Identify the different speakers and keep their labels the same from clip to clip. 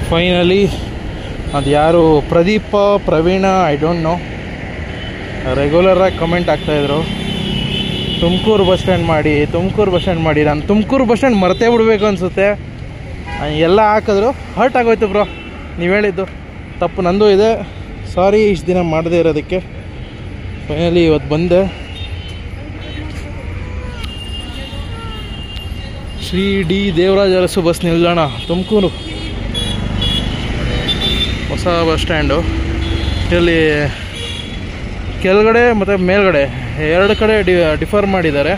Speaker 1: Finally ಅದು ಯಾರು Pradeep Praveen I don't know ರೆಗ್ಯುಲರಾಗಿ ಕಮೆಂಟ್ ಆಗ್ತಾಯಿದ್ರು ತುಮಕೂರು ಬಸ್ ಸ್ಟ್ಯಾಂಡ್ ಮಾಡಿ ನಾನು ತುಮಕೂರು ಬಸ್ ಸ್ಟ್ಯಾಂಡ್ ಮರ್ತೇ ಬಿಡಬೇಕು ಅನಿಸುತ್ತೆ. ಎಲ್ಲ ಹಾಕಿದ್ರು ಹರ್ಟ್ ಆಗೋಯ್ತು ಬ್ರೋ. ನೀವು ಹೇಳಿದ್ದು ತಪ್ಪು ನಂದು ಇದೆ, ಸಾರಿ ಇಷ್ಟು ದಿನ ಮಾಡದೇ ಇರೋದಕ್ಕೆ. ಫೈನಲಿ ಇವತ್ತು ಬಂದೆ. ಶ್ರೀ ಡಿ ದೇವರಾಜ ಅರಸು ಬಸ್ ನಿಲ್ದಾಣ ತುಮಕೂರು ಹೊಸ ಬಸ್ ಸ್ಟ್ಯಾಂಡು. ಇಲ್ಲಿ ಕೆಳಗಡೆ ಮತ್ತು ಮೇಲ್ಗಡೆ ಎರಡು ಕಡೆ ಡಿಫರ್ ಮಾಡಿದ್ದಾರೆ.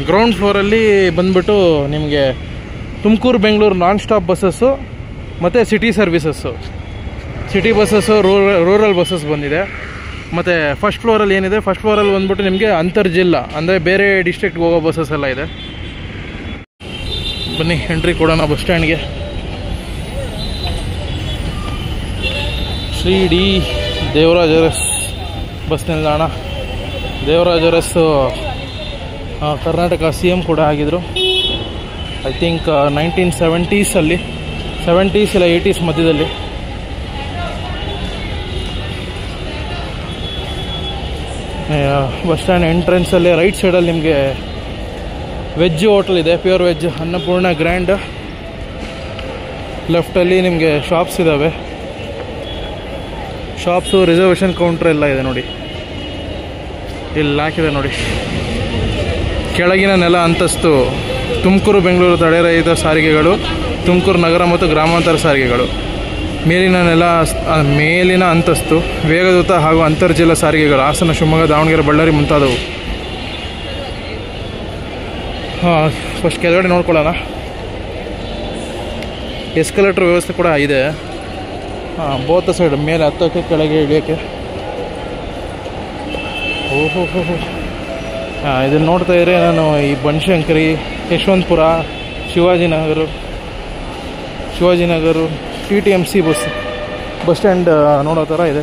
Speaker 1: ಗ್ರೌಂಡ್ ಫ್ಲೋರಲ್ಲಿ ಬಂದ್ಬಿಟ್ಟು ನಿಮಗೆ Tumakuru Bengaluru non stop buses ಮತ್ತು city services, city buses, rural buses ಬಂದಿದೆ. ಮತ್ತು ಫಸ್ಟ್ ಫ್ಲೋರಲ್ಲಿ ಏನಿದೆ, ಫಸ್ಟ್ ಫ್ಲೋರಲ್ಲಿ ಬಂದ್ಬಿಟ್ಟು ನಿಮಗೆ ಅಂತರ್ಜಿಲ್ಲಾ ಅಂದರೆ ಬೇರೆ ಡಿಸ್ಟ್ರಿಕ್ಟ್ಗೆ ಹೋಗೋ ಬಸ್ಸಸ್ ಎಲ್ಲ ಇದೆ. ಬನ್ನಿ ಎಂಟ್ರಿ ಕೊಡೋಣ ಬಸ್ ಸ್ಟ್ಯಾಂಡ್ಗೆ. ಶ್ರೀ ಡಿ ದೇವರಾಜ ಅರಸ್ ಬಸ್ ನಿಲ್ದಾಣ. ದೇವರಾಜ ಅರಸು ಕರ್ನಾಟಕ CM ಕೂಡ ಆಗಿದ್ದರು. ಐ ಥಿಂಕ್ 1970s ಇಲ್ಲ 80s ಮಧ್ಯದಲ್ಲಿ. ಬಸ್ ಸ್ಟ್ಯಾಂಡ್ ಎಂಟ್ರೆನ್ಸಲ್ಲಿ ರೈಟ್ ಸೈಡಲ್ಲಿ ನಿಮಗೆ ವೆಜ್ ಹೋಟೆಲ್ ಇದೆ, ಪ್ಯೂರ್ ವೆಜ್ ಅನ್ನಪೂರ್ಣ ಗ್ರ್ಯಾಂಡ್. ಲೆಫ್ಟಲ್ಲಿ ನಿಮಗೆ ಶಾಪ್ಸ್ ಇದ್ದಾವೆ, ಶಾಪ್ಸು, ರಿಸರ್ವೇಷನ್ ಕೌಂಟ್ರ್ ಎಲ್ಲ ಇದೆ ನೋಡಿ. ಇಲ್ಲಿ ಹಾಕಿದೆ ನೋಡಿ, ಕೆಳಗಿನ ನೆಲ ಅಂತಸ್ತು ತುಮಕೂರು ಬೆಂಗಳೂರು ತಡೆರಹಿತ ಸಾರಿಗೆಗಳು, ತುಮಕೂರು ನಗರ ಮತ್ತು ಗ್ರಾಮಾಂತರ ಸಾರಿಗೆಗಳು. ಮೇಲಿನ ಅಂತಸ್ತು ವೇಗದೂತ ಹಾಗೂ ಅಂತರ್ಜಿಲ್ಲಾ ಸಾರಿಗೆಗಳು, ಹಾಸನ, ಶಿವಮೊಗ್ಗ, ದಾವಣಗೆರೆ, ಬಳ್ಳಾರಿ ಮುಂತಾದವು. ಫಸ್ಟ್ ಕೆಳಗಡೆ ನೋಡ್ಕೊಳ್ಳೋಣ. ಎಸ್ಕಲೇಟರ್ ವ್ಯವಸ್ಥೆ ಕೂಡ ಇದೆ. ಬೋತ್ ಸೈಡ್, ಮೇಲೆ ಹತ್ತೋಕ್ಕೆ ಕೆಳಗೆ ಇಳಿಯೋಕ್ಕೆ. ಓಹೋ ಇದನ್ನು ನೋಡ್ತಾ ಇದ್ರೆ ನಾನು ಈ Banashankari, Yeshwanthpur, Shivajinagar TTMC bus stand ನೋಡೋ ಥರ ಇದೆ.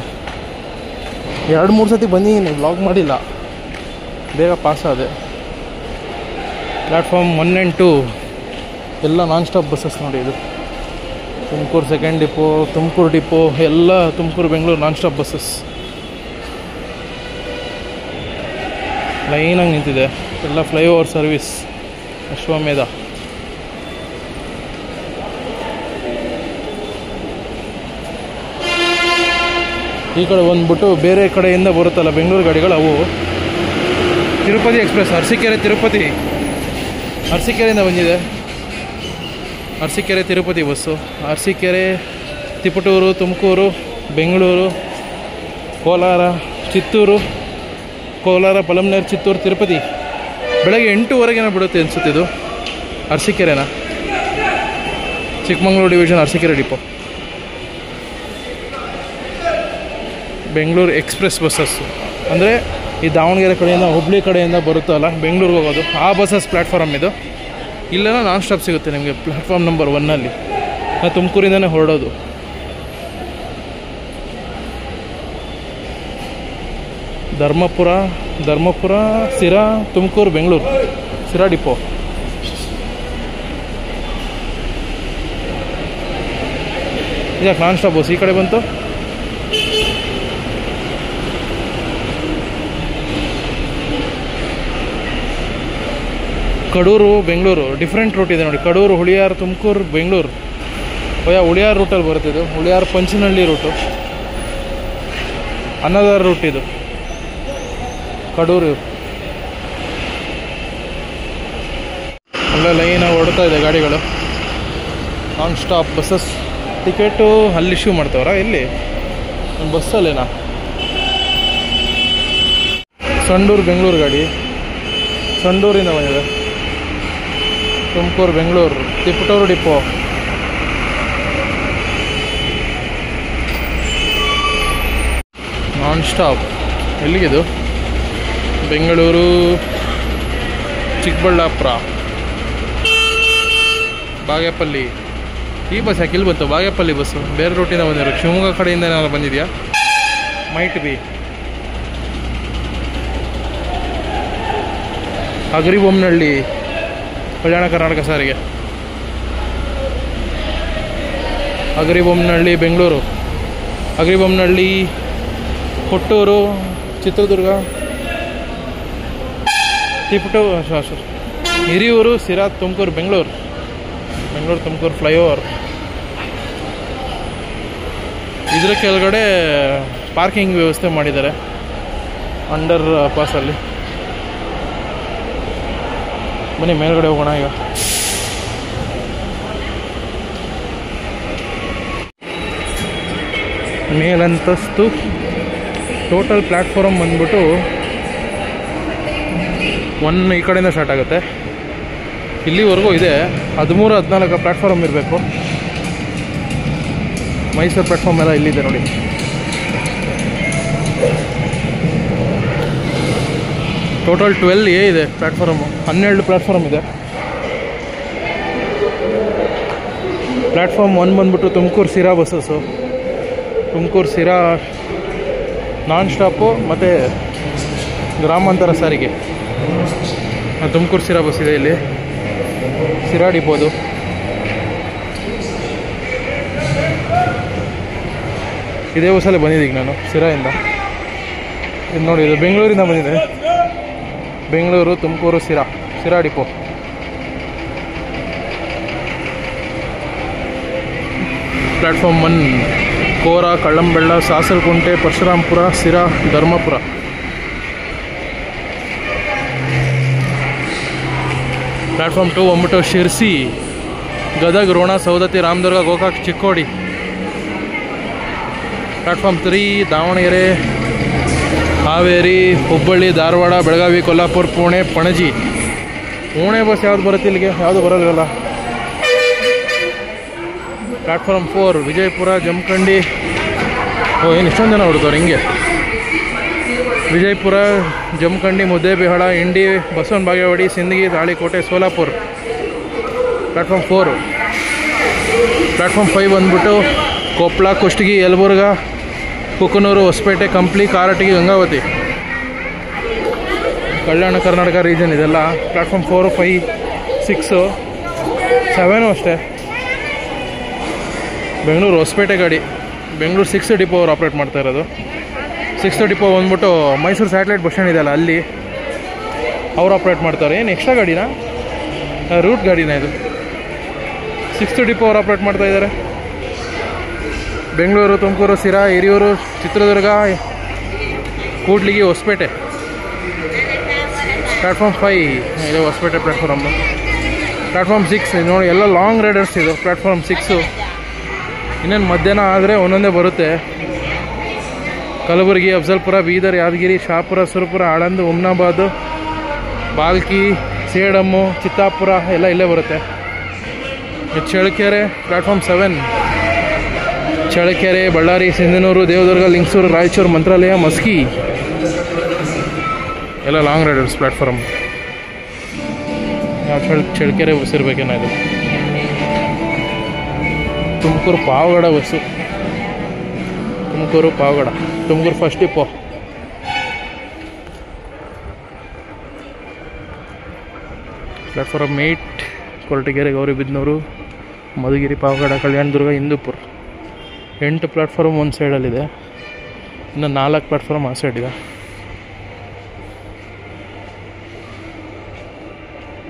Speaker 1: 2-3 ಸತಿ ಬಂದಿದ್ದೀನಿ, ವ್ಲಾಗ್ ಮಾಡಿಲ್ಲ, ಬೇಗ ಪಾಸ್ ಆದೆ. ಪ್ಲ್ಯಾಟ್ಫಾರ್ಮ್ 1 and 2 ಎಲ್ಲ ನಾನ್ ಸ್ಟಾಪ್ ಬಸ್ಸಸ್ ನೋಡಿ. ಇದು Tumakuru second depot, Tumakuru depot ಎಲ್ಲ Tumakuru Bengaluru non stop buses ಲೈನಾಗಿ ನಿಂತಿದೆ. ಎಲ್ಲ ಫ್ಲೈಓವರ್ ಸರ್ವಿಸ್, ಅಶ್ವಮೇಧ. ಈ ಕಡೆ ಬಂದ್ಬಿಟ್ಟು ಬೇರೆ ಕಡೆಯಿಂದ ಬರುತ್ತಲ್ಲ ಬೆಂಗಳೂರು ಗಾಡಿಗಳು, ಅವು ತಿರುಪತಿ ಎಕ್ಸ್ಪ್ರೆಸ್, ಅರಸೀಕೆರೆ ತಿರುಪತಿ, ಅರಸೀಕೆರೆಯಿಂದ ಬಂದಿದೆ. ಅರಸೀಕೆರೆ ತಿರುಪತಿ ಬಸ್ಸು, ಅರಸೀಕೆರೆ, ತಿಪಟೂರು, ತುಮಕೂರು, ಬೆಂಗಳೂರು, ಕೋಲಾರ, ಚಿತ್ತೂರು, ಕೋಲಾರ, ಪಲಂನೇರು, ಚಿತ್ತೂರು, ತಿರುಪತಿ. ಬೆಳಗ್ಗೆ 8:00 ಬಿಡುತ್ತೆ ಅನಿಸುತ್ತೆ. ಇದು ಅರಸೀಕೆರೆನ, Chikkamagaluru division Arsikere depot. Bengaluru express buses ಅಂದರೆ ಈ ದಾವಣಗೆರೆ ಕಡೆಯಿಂದ, ಹುಬ್ಳಿ ಕಡೆಯಿಂದ ಬರುತ್ತಲ್ಲ ಬೆಂಗಳೂರಿಗೆ ಹೋಗೋದು, ಆ ಬಸ್ಸಸ್ ಪ್ಲ್ಯಾಟ್ಫಾರ್ಮ್ ಇದು. ಇಲ್ಲೆಲ್ಲ ನಾನ್ ಸ್ಟಾಪ್ ಸಿಗುತ್ತೆ ನಿಮಗೆ ಪ್ಲ್ಯಾಟ್ಫಾರ್ಮ್ ನಂಬರ್ 1ಅಲ್ಲಿ. ನಾವು ತುಮಕೂರಿಂದನೇ ಹೊರಡೋದು. ಧರ್ಮಪುರ, ಸಿರಾ, ತುಮಕೂರು, ಬೆಂಗಳೂರು, ಸಿರಾ ಡಿಪೋ. ಇದಕ್ಕೆ ನಾನ್ ಸ್ಟಾಪ್ ಬಸ್ ಈ ಕಡೆ ಬಂತು. ಕಡೂರು, ಬೆಂಗಳೂರು ಡಿಫ್ರೆಂಟ್ ರೂಟ್ ಇದೆ ನೋಡಿ. ಕಡೂರು, ಹುಳಿಯಾರು, ತುಮಕೂರು, ಬೆಂಗಳೂರು. ಹುಳಿಯಾರು ರೂಟಲ್ಲಿ ಬರುತ್ತೆ ಇದು. ಹುಳಿಯಾರು ಪಂಚನಹಳ್ಳಿ ರೂಟು, ಅನ್ನದಾರ ರೂಟ್ ಇದು. ಕಡೂರು ಒಳ್ಳೆ ಲೈನಾಗಿ ಹೊಡ್ತಾ ಇದೆ ಗಾಡಿಗಳು. Non stop buses. ಟಿಕೆಟು ಅಲ್ಲಿ ಇಶ್ಯೂ ಮಾಡ್ತಾವ್ರ ಇಲ್ಲಿ ಬಸ್ಸಲ್ಲೇನಾ? ಸಂಡೂರು ಬೆಂಗಳೂರು ಗಾಡಿ, ಸಂಡೂರಿಂದ ಬಂದಿದೆ. Tumakuru, Bengaluru, Tiptur depot. Non stop ಎಲ್ಲಿಗಿದು? ಬೆಂಗಳೂರು, ಚಿಕ್ಕಬಳ್ಳಾಪುರ, ಬಾಗೇಪಲ್ಲಿ. ಈ ಬಸ್ ಯಾಕೆ ಇಲ್ಲಿ ಬಂತು? ಬಾಗೇಪಲ್ಲಿ ಬಸ್ಸು ಬೇರೆ ರೂಟಿಂದ ಬಂದಿರೋ. ಶಿವಮೊಗ್ಗ ಕಡೆಯಿಂದ ಏನಾದ್ರು ಬಂದಿದೆಯಾ? Might be. Hagaribommanahalli, Kalyana Karnataka Sarige. Hagaribommanahalli Bengaluru, Hagaribommanahalli Kotturu Chitradurga, Hiriyur Sira Tumakuru Bengaluru Tumakuru flyover. ಇದರ ಕೆಳಗಡೆ ಪಾರ್ಕಿಂಗ್ ವ್ಯವಸ್ಥೆ ಮಾಡಿದ್ದಾರೆ ಅಂಡರ್ ಪಾಸಲ್ಲಿ. ಬನ್ನಿ ಮೇಲ್ಗಡೆ ಹೋಗೋಣ ಈಗ. ಮೇಲಂತಸ್ತು ಟೋಟಲ್ ಪ್ಲ್ಯಾಟ್ಫಾರ್ಮ್ ಬಂದ್ಬಿಟ್ಟು 1 ಈ ಕಡೆಯಿಂದ ಸ್ಟಾರ್ಟ್ ಆಗುತ್ತೆ, ಇಲ್ಲಿವರೆಗೂ ಇದೆ. 13-14 ಪ್ಲ್ಯಾಟ್ಫಾರ್ಮ್ ಇರಬೇಕು. ಮೈಸೂರು ಪ್ಲ್ಯಾಟ್ಫಾರ್ಮ್ ಎಲ್ಲ ಇಲ್ಲಿದೆ ನೋಡಿ. ಟೋಟಲ್ 12A ಇದೆ ಪ್ಲ್ಯಾಟ್ಫಾರ್ಮು, 12 ಪ್ಲ್ಯಾಟ್ಫಾರ್ಮ್ ಇದೆ. ಪ್ಲ್ಯಾಟ್ಫಾರ್ಮ್ 1 ಬಂದ್ಬಿಟ್ಟು ತುಮಕೂರು ಸಿರಾ ಬಸ್ಸಸ್ಸು, ತುಮಕೂರು ಸಿರಾ ನಾನ್ ಸ್ಟಾಪು ಮತ್ತು ಗ್ರಾಮಾಂತರ ಸಾರಿಗೆ. ತುಮಕೂರು ಸಿರಾ ಬಸ್ ಇದೆ ಇಲ್ಲಿ, ಸಿರಾ ಡಿಪೋದು. ಇದೇ ಬಸ್ಸಲ್ಲೇ ಬಂದಿದ್ದೀಗ ನಾನು ಸಿರಾಯಿಂದ. ಇದು ನೋಡಿ, ಇದು ಬೆಂಗಳೂರಿಂದ ಬಂದಿದೆ, ಬೆಂಗಳೂರು ತುಮಕೂರು ಸಿರಾ ಡಿಪೋ. ಪ್ಲ್ಯಾಟ್ಫಾರ್ಮ್ 1 ಕೋರ, ಕಳ್ಳಂಬೆಳ್ಳ, ಸಾಸಲಕುಂಟೆ, ಪರಶುರಾಂಪುರ, ಸಿರಾ, ಧರ್ಮಪುರ. ಪ್ಲ್ಯಾಟ್ಫಾರ್ಮ್ 2 ಬಂದ್ಬಿಟ್ಟು ಶಿರ್ಸಿ, ಗದಗ, ರೋಣ, ಸೌದತ್ತಿ, ರಾಮದುರ್ಗ, ಗೋಕಾಕ್, ಚಿಕ್ಕೋಡಿ. ಪ್ಲ್ಯಾಟ್ಫಾರ್ಮ್ 3 ದಾವಣಗೆರೆ, ಹಾವೇರಿ, ಹುಬ್ಬಳ್ಳಿ, ಧಾರವಾಡ, ಬೆಳಗಾವಿ, ಕೊಲ್ಲಾಪುರ, ಪುಣೆ, ಪಣಜಿ. ಪುಣೆ ಬಸ್ ಯಾವ್ದು ಬರುತ್ತೆ ಇಲ್ಲಿಗೆ? ಯಾವುದು ಬರೋದಿಲ್ಲ. ಪ್ಲ್ಯಾಟ್ಫಾರ್ಮ್ 4 ವಿಜಯಪುರ, ಜಮಖಂಡಿ. ಏನು ಇಷ್ಟೊಂದು ಜನ ಹೊಡ್ತಾರೆ ಹಿಂಗೆ. ವಿಜಯಪುರ, ಜಮಖಂಡಿ, ಮುದ್ದೇಬಿಹಾಳ, ಇಂಡಿ, ಬಸವನ ಬಾಗೇವಾಡಿ, ಸಿಂದಗಿ, ತಾಳಿಕೋಟೆ, ಸೋಲಾಪುರ. ಪ್ಲ್ಯಾಟ್ಫಾರ್ಮ್ 4. ಪ್ಲ್ಯಾಟ್ಫಾರ್ಮ್ 5 ಬಂದ್ಬಿಟ್ಟು ಕೊಪ್ಪಳ, ಕುಷ್ಟಗಿ, ಯಲಬುರ್ಗಾ, ಕುಕನೂರು, ಹೊಸಪೇಟೆ, ಕಂಪ್ಲಿ, ಕಾರಟಗಿ, ಗಂಗಾವತಿ. ಕಲ್ಯಾಣ ಕರ್ನಾಟಕ ರೀಜನ್ ಇದೆಲ್ಲ. ಪ್ಲ್ಯಾಟ್ಫಾರ್ಮ್ 4, 5, 6, 7 ಅಷ್ಟೇ. ಬೆಂಗಳೂರು ಹೊಸಪೇಟೆ ಗಾಡಿ, ಬೆಂಗಳೂರು 6 ಡಿಪೋ ಅವ್ರು ಆಪ್ರೇಟ್ ಮಾಡ್ತಾ ಇರೋದು. 6 ಡಿಪೋ ಬಂದ್ಬಿಟ್ಟು ಮೈಸೂರು ಸ್ಯಾಟಲೈಟ್ ಬಸ್ ಸ್ಟ್ಯಾಂಡ್ ಇದೆಯಲ್ಲ, ಅಲ್ಲಿ ಅವ್ರು ಆಪ್ರೇಟ್ ಮಾಡ್ತಾರೆ. ಏನು ಎಕ್ಸ್ಟ್ರಾ ಗಾಡಿನಾ, ರೂಟ್ ಗಾಡಿನ ಇದು? 6 ಡಿಪೋ ಅವ್ರು ಆಪ್ರೇಟ್ ಮಾಡ್ತಾ ಇದ್ದಾರೆ. ಬೆಂಗಳೂರು, ತುಮಕೂರು, ಸಿರಾ, ಹಿರಿಯೂರು, ಚಿತ್ರದುರ್ಗ, ಕೂಡ್ಲಿಗಿ, ಹೊಸಪೇಟೆ. ಪ್ಲ್ಯಾಟ್ಫಾರ್ಮ್ 5 ಇದು ಹೊಸಪೇಟೆ ಪ್ಲ್ಯಾಟ್ಫಾರ್ಮು. ಪ್ಲ್ಯಾಟ್ಫಾರ್ಮ್ 6 ನೋಡಿ, ಎಲ್ಲ ಲಾಂಗ್ ರೈಡರ್ಸ್ ಇದು. ಪ್ಲ್ಯಾಟ್ಫಾರ್ಮ್ 6 ಇನ್ನೇನು ಮಧ್ಯಾಹ್ನ ಆದರೆ ಒಂದೊಂದೇ ಬರುತ್ತೆ. ಕಲಬುರಗಿ, ಅಫ್ಜಲ್ಪುರ, ಬೀದರ್, ಯಾದಗಿರಿ, ಶಹಾಪುರ, ಸುರಪುರ, ಆಳಂದ, ಹುಮ್ನಾಬಾದ್, ಬಾಲ್ಕಿ, ಸೇಡಮ್ಮು, ಚಿತ್ತಾಪುರ ಎಲ್ಲ ಇಲ್ಲೇ ಬರುತ್ತೆ. ಚಳ್ಳಕೆರೆ ಪ್ಲ್ಯಾಟ್ಫಾರ್ಮ್ 7 ಚಳ್ಳಕೆರೆ, ಬಳ್ಳಾರಿ, ಸಿಂಧನೂರು, ದೇವದುರ್ಗ, ಲಿಂಗಸೂರು, ರಾಯಚೂರು, ಮಂತ್ರಾಲಯ, ಮಸ್ಕಿ ಎಲ್ಲ ಲಾಂಗ್ ರೈಡರ್ಸ್ ಪ್ಲ್ಯಾಟ್ಫಾರ್ಮ್. ಯಾವ ಚಳ್ಳಕೆರೆ ಬಸ್ ಇರಬೇಕೇನ ಇದು? Tumakuru Pavagada bus, Tumakuru Pavagada, Tumakuru first depot. Platform 8 Koratagere, Gauribidanur, Madhugiri, Pavagada, Kalyandurg, Hindupur. 8 platform ಒಂದು ಸೈಡಲ್ಲಿದೆ, ಇನ್ನು 4 ಪ್ಲ್ಯಾಟ್ಫಾರ್ಮ್ ಆ ಸೈಡಿದೆ.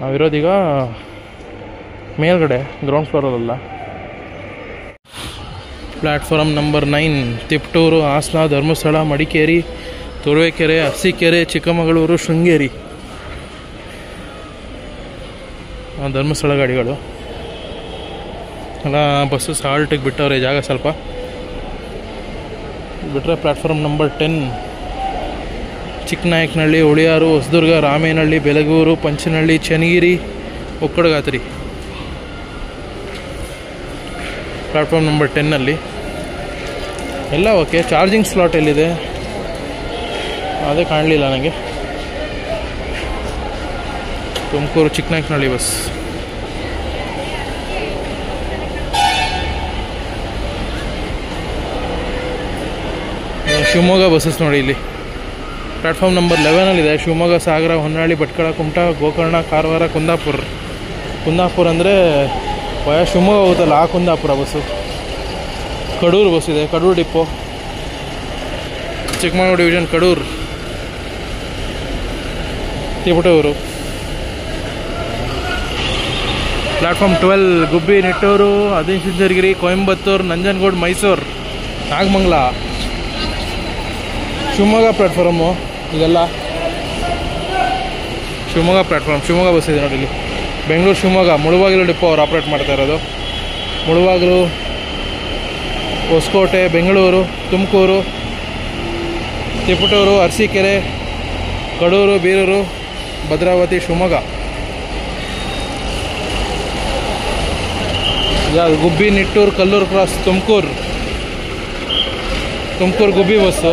Speaker 1: ನಾವಿರೋದೀಗ ಮೇಲ್ಗಡೆ ಗ್ರೌಂಡ್ ಫ್ಲೋರಲ್ಲ. Platform number 9 Tiptur, Hassan, Dharmasthala, Madikeri, Turuvekere, Arsikere, Chikkamagaluru, Sringeri. ಧರ್ಮಸ್ಥಳ ಗಾಡಿಗಳು ಎಲ್ಲ ಬಸ್ಸು ಸಾಲ್ಟಿಗೆ ಬಿಟ್ಟವ್ರೆ ಜಾಗ ಸ್ವಲ್ಪ ಬಿಟ್ಟರೆ. Platform number 10 Chikkanayakanahalli, Huliyar, Hosadurga, Ramenahalli, Belagur, Panchanahalli, Channagiri, Okkadagatri. Platform number 10 ಎಲ್ಲ ಓಕೆ. ಚಾರ್ಜಿಂಗ್ ಸ್ಲಾಟ್ ಎಲ್ಲಿದೆ ಅದೇ ಕಾಣಲಿಲ್ಲ ನನಗೆ. ತುಮಕೂರು ಚಿಕ್ಕನಾಯಕನಹಳ್ಳಿ ಬಸ್. ಶಿವಮೊಗ್ಗ ಬಸ್ಸಸ್ ನೋಡಿ ಇಲ್ಲಿ. Platform number 11 Shivamogga, Sagara, Honnali, Bhatkal, Kumta, Gokarna, Karwar, Kundapura. ಕುಂದಾಪುರ ಅಂದರೆ ಶಿವಮೊಗ್ಗ ಹೋಗುತ್ತಲ್ಲ ಆ ಕುಂದಾಪುರ ಬಸ್ಸು. ಕಡೂರು ಬಸ್ ಇದೆ, Kadur depot, Chikkamagaluru division Kadur, Tiptur. Platform 12 Gubbi, Nittur, Adichunchanagiri, Coimbatore, Nanjangud, Mysuru, Nagamangala, Shivamogga platform ಇದೆಲ್ಲ ಶಿವಮೊಗ್ಗ ಪ್ಲಾಟ್ಫಾರ್ಮ್. ಶಿವಮೊಗ್ಗ ಬಸ್ ಇದೆ ನೋಡಿ ಇಲ್ಲಿ. ಬೆಂಗಳೂರು ಶಿವಮೊಗ್ಗ ಮುಳುಬಾಗಿಲು ಡಿಪೋ ಅವ್ರು ಆಪ್ರೇಟ್ ಮಾಡ್ತಾ ಇರೋದು. ಮುಳುಬಾಗಿಲು, ಹೊಸಕೋಟೆ, ಬೆಂಗಳೂರು, ತುಮಕೂರು, ತಿಪಟೂರು, ಅರಸೀಕೆರೆ, ಕಡೂರು, ಬೀರೂರು, ಭದ್ರಾವತಿ, ಶಿವಮೊಗ್ಗ. ಯಾವುದು ಗುಬ್ಬಿ, ನಿಟ್ಟೂರು, ಕಲ್ಲೂರು ಕ್ರಾಸ್, ತುಮಕೂರು ಗುಬ್ಬಿ ಬಸ್ಸು.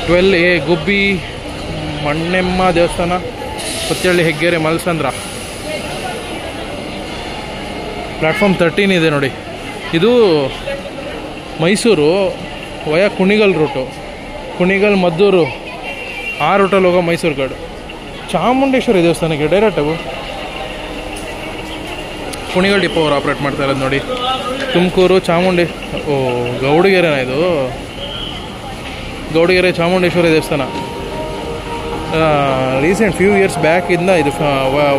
Speaker 1: 12A ಗುಬ್ಬಿ, ಮಣ್ಣೆಮ್ಮ ದೇವಸ್ಥಾನ, ಕೊಚ್ಚಳ್ಳಿ, ಹೆಗ್ಗೆರೆ, ಮಲ್ಸಂದ್ರ. ಪ್ಲ್ಯಾಟ್ಫಾರ್ಮ್ 13 ಇದೆ ನೋಡಿ. ಇದು ಮೈಸೂರು ವಯ ಕುಣಿಗಲ್ ರೂಟು, ಕುಣಿಗಲ್, ಮದ್ದೂರು ಆ ರೂಟಲ್ಲಿ ಹೋಗೋ ಮೈಸೂರು ಗಾಡು. ಚಾಮುಂಡೇಶ್ವರಿ ದೇವಸ್ಥಾನಕ್ಕೆ ಡೈರೆಕ್ಟ್ ಅವು. ಕುಣಿಗಲ್ ಡಿಪೋ ಅವ್ರು ಆಪ್ರೇಟ್ ಮಾಡ್ತಾ ಇರೋದು ನೋಡಿ. ತುಮಕೂರು, ಗೌಡಗೆರೆನ ಇದು, ಗೌಡಗೆರೆ ಚಾಮುಂಡೇಶ್ವರಿ ದೇವಸ್ಥಾನ. ರೀಸೆಂಟ್ ಫ್ಯೂ ಇಯರ್ಸ್ ಬ್ಯಾಕ್ ಇಂದ ಇದು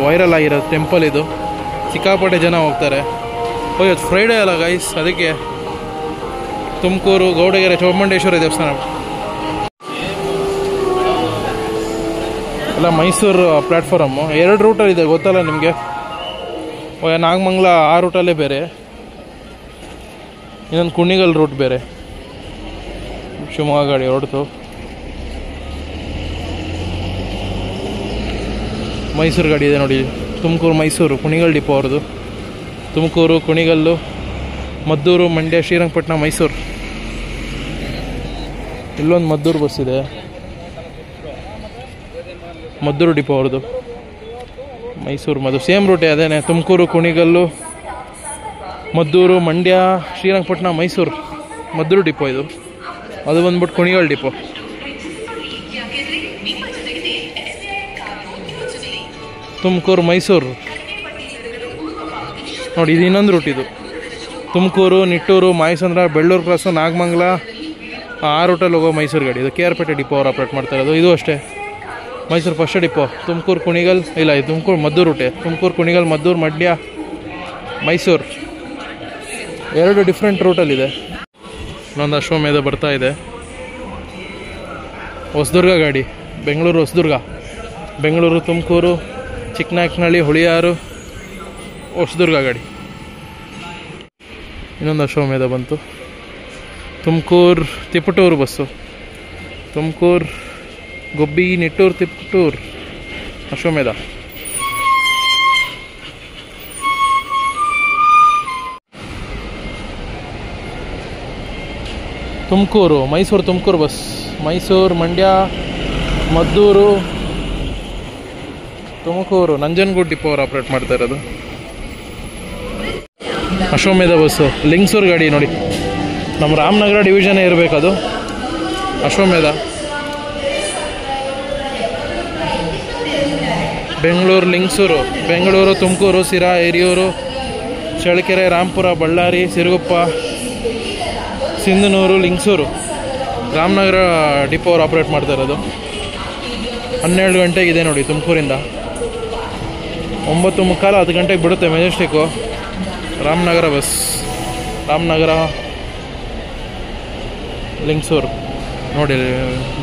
Speaker 1: ವೈರಲ್ ಆಗಿರೋ ಟೆಂಪಲ್. ಇದು ಸಿಕ್ಕಾಪಟ್ಟೆ ಜನ ಹೋಗ್ತಾರೆ. ಇವತ್ತು ಫ್ರೈಡೇ ಅಲ್ಲ ಗೈಸ್, ಅದಕ್ಕೆ ತುಮಕೂರು, ಗೌಡಗೆರೆ, ಚಾಮುಂಡೇಶ್ವರಿ ದೇವಸ್ಥಾನ ಎಲ್ಲ ಮೈಸೂರು ಪ್ಲ್ಯಾಟ್ಫಾರಮ್ಮು. 2 ರೂಟಲ್ಲಿ ಇದೆ, ಗೊತ್ತಲ್ಲ ನಿಮಗೆ. ನಾಗಮಂಗಲ ಆ ರೂಟಲ್ಲೇ ಬೇರೆ, ಇನ್ನೊಂದು ಕುಣಿಗಲ್ ರೂಟ್ ಬೇರೆ. ಶಿವಮೊಗ್ಗ ಗಾಡಿ ಹೊರಡ್ತು. ಮೈಸೂರು ಗಾಡಿ ಇದೆ ನೋಡಿ. ತುಮಕೂರು, ಮೈಸೂರು, ಕುಣಿಗಲ್ ಡಿಪೋ ಅವ್ರದ್ದು. ತುಮಕೂರು, ಕುಣಿಗಲ್ಲು, ಮದ್ದೂರು, ಮಂಡ್ಯ, ಶ್ರೀರಂಗಪಟ್ಟಣ, ಮೈಸೂರು. ಇಲ್ಲೊಂದು ಮದ್ದೂರು ಬಸ್ ಇದೆ, ಮದ್ದೂರು ಡಿಪೋ ಅವ್ರದ್ದು. ಮೈಸೂರು ಸೇಮ್ ರೂಟೇ ಅದೇನೆ. ತುಮಕೂರು, ಕುಣಿಗಲ್ಲು, ಮದ್ದೂರು, ಮಂಡ್ಯ, ಶ್ರೀರಂಗಪಟ್ಟಣ, ಮೈಸೂರು. ಮದ್ದೂರು ಡಿಪೋ ಇದು. ಅದು ಬಂದ್ಬಿಟ್ಟು ಕುಣಿಗಲ್ ಡಿಪೋ. ತುಮಕೂರು, ಮೈಸೂರು ನೋಡಿ. ಇದು ಇನ್ನೊಂದು ರೂಟ್. ಇದು ತುಮಕೂರು, ನಿಟ್ಟೂರು, ಮಾಯಸಂದ್ರ, ಬೆಳ್ಳೂರು ಕ್ರಾಸು, ನಾಗಮಂಗಲ ಆ ರೂಟಲ್ಲಿ ಹೋಗೋ ಮೈಸೂರು ಗಾಡಿ. ಇದು KR ಪೇಟೆ ಡಿಪೋ ಅವ್ರು ಆಪ್ರೇಟ್ ಮಾಡ್ತಾ ಇರೋದು. ಇದು ಅಷ್ಟೇ ಮೈಸೂರು ಫಸ್ಟ್ ಡಿಪೋ. ತುಮಕೂರು, ಕುಣಿಗಲ್ ಇಲ್ಲ, ಇದು ತುಮಕೂರು ಮದ್ದೂರು ರೂಟೇ. ತುಮಕೂರು, ಕುಣಿಗಲ್, ಮದ್ದೂರು, ಮಂಡ್ಯ, ಮೈಸೂರು 2 ಡಿಫ್ರೆಂಟ್ ರೂಟಲ್ಲಿದೆ. ಇನ್ನೊಂದು ಅಶ್ವಮೇಧ ಬರ್ತಾ ಇದೆ. ಹೊಸದುರ್ಗ ಗಾಡಿ, ಬೆಂಗಳೂರು, ಹೊಸದುರ್ಗ, ಬೆಂಗಳೂರು, ತುಮಕೂರು, ಚಿಕ್ಕನಾಯಕನಹಳ್ಳಿ, ಹುಳಿಯಾರು, ಹೊಸದುರ್ಗ ಗಾಡಿ. ಇನ್ನೊಂದು ಅಶ್ವಮೇಧ ಬಂತು. ತುಮಕೂರು, ತಿಪಟೂರು ಬಸ್ಸು. ತುಮಕೂರು, ಗುಬ್ಬಿ, ನಿಟ್ಟೂರು, ತಿಪಟೂರು, ಅಶ್ವಮೇಧ. ತುಮಕೂರು, ಮೈಸೂರು, ತುಮಕೂರು ಬಸ್. ಮೈಸೂರು, ಮಂಡ್ಯ, ಮದ್ದೂರು, ತುಮಕೂರು, ನಂಜನಗೂಡು ಡಿಪೋ ಅವ್ರು ಆಪ್ರೇಟ್ ಮಾಡ್ತಾ ಇರೋದು. ಅಶ್ವಮೇಧ ಬಸ್ಸು. ಲಿಂಗಸೂರು ಗಾಡಿ ನೋಡಿ. ನಮ್ಮ ರಾಮನಗರ ಡಿವಿಷನ್ನೇ ಇರಬೇಕದು. ಅಶ್ವಮೇಧ. ಬೆಂಗಳೂರು, ಲಿಂಗಸೂರು, ಬೆಂಗಳೂರು, ತುಮಕೂರು, ಸಿರಾ, ಹಿರಿಯೂರು, ಚಳ್ಳಕೆರೆ, ರಾಂಪುರ, ಬಳ್ಳಾರಿ, ಸಿರುಗುಪ್ಪ, ಸಿಂಧನೂರು, ಲಿಂಗಸೂರು. ರಾಮನಗರ ಡಿಪೋ ಅವ್ರು ಆಪ್ರೇಟ್ ಮಾಡ್ತಾ ಇರೋದು. 12 ಗಂಟೆಗಿದೆ ನೋಡಿ ತುಮಕೂರಿಂದ. 9:15 10 ಗಂಟೆಗೆ ಬಿಡುತ್ತೆ ಮೆಜೆಸ್ಟಿಕ್ಕು. ರಾಮನಗರ ಬಸ್. ರಾಮನಗರ, ಲಿಂಗಸೂರು ನೋಡಿ.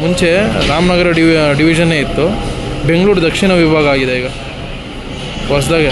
Speaker 1: ಮುಂಚೆ ರಾಮನಗರ ಡಿವಿಷನ್ನೇ ಇತ್ತು. ಬೆಂಗಳೂರು ದಕ್ಷಿಣ ವಿಭಾಗ ಆಗಿದೆ ಈಗ ಹೊಸದಾಗೆ.